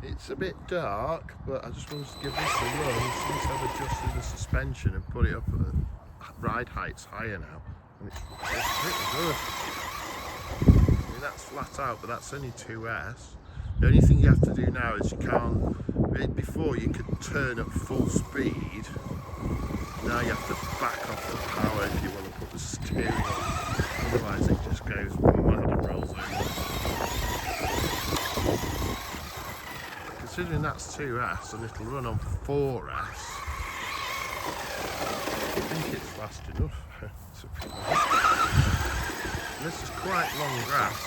It's a bit dark, but I just wanted to give this a run since I've adjusted the suspension and put it up at ride heights higher now. And it's pretty good. I mean, that's flat out, but that's only 2S. The only thing you have to do now is you can't, before you could turn at full speed, now you have to back off the power if you want to put the steering on, otherwise it just goes mad and rolls over. Considering that's 2S and it'll run on 4S, I think it's fast enough. And this is quite long grass.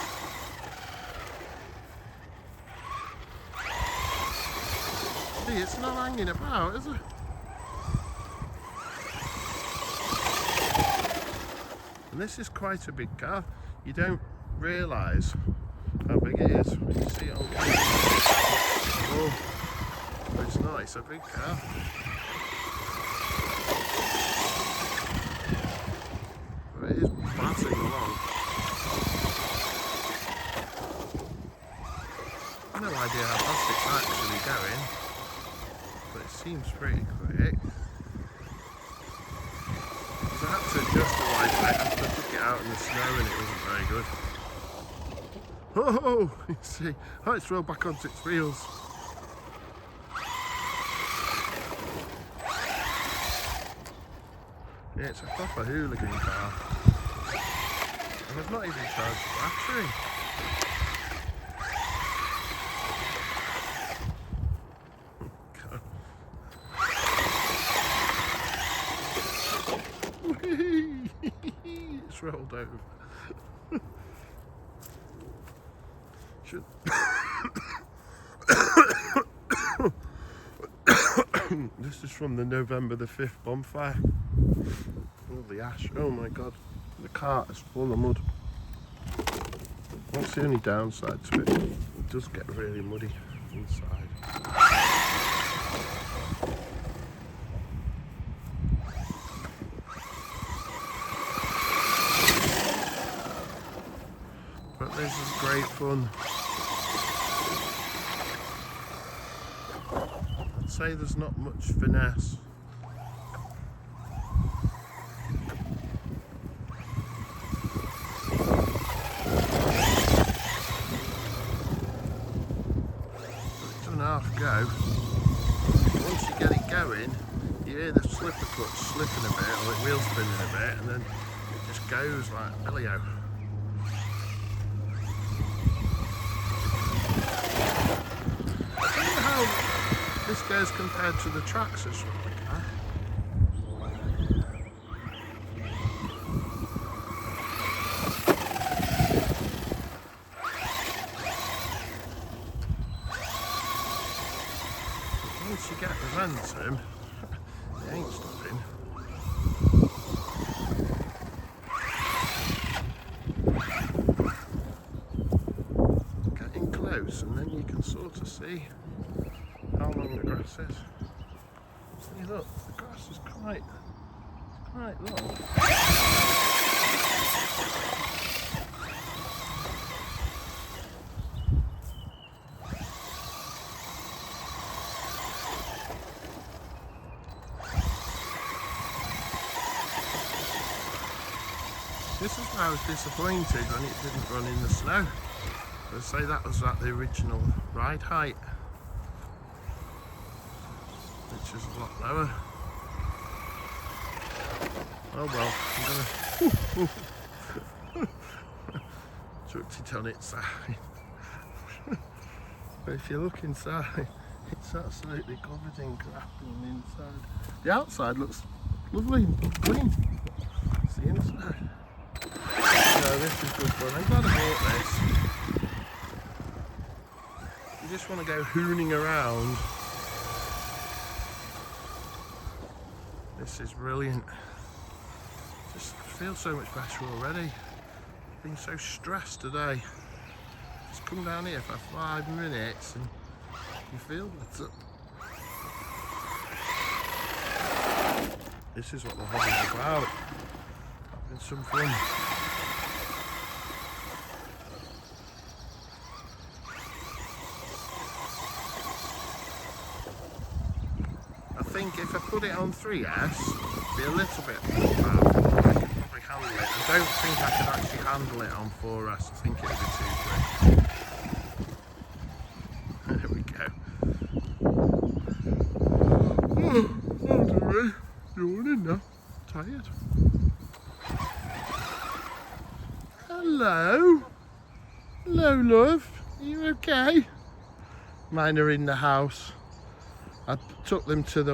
See, it's not hanging about, is it? And this is quite a big car. You don't realise how big it is when you see it on camera. Oh, but it's not, it's a big car. But it is batting along. No idea how fast it's actually going, but it seems pretty quick. I had to adjust the light after I took it out in the snow and it wasn't very good. Oh, you see, oh, it's rolled back onto its wheels. Yeah, it's a proper hooligan car. And I've not even charged the battery. It's rolled over. Should This is from the November the 5th bonfire. All the ash. Oh my god, the cart is full of mud. That's the only downside to it. It does get really muddy inside. But this is great fun. I'd say there's not much finesse. It's 2.5 go. Once you get it going, you hear the slipper clutch slipping a bit, or the wheel spinning a bit, and then it just goes like Elio. This goes compared to the Traxxas from the car. Once you get the momentum, it ain't stopping. Getting close, and then you can sort of see how long the grass is. See, look, the grass is quite long. This is why I was disappointed when it didn't run in the snow. I'd say that was at the original ride height, which is a lot lower. Oh well, I'm gonna chucked it on its side. But if you look inside, it's absolutely covered in crap on the inside. The outside looks lovely and clean. It's the inside. So this is good fun. I'm glad I bought this. You just want to go hooning around. This is brilliant. Just feel so much better already. I've been so stressed today. Just come down here for 5 minutes and you feel better. This is what the hobby's about. Having some fun. think if I put it on 3S, it'd be a little bit powerful. I could probably handle it. I don't think I could actually handle it on 4S. I think it'd be too quick. There we go. Oh, I'm doing yawning now. Tired. Hello. Hello, love. Are you okay? Mine are in the house. I took them to the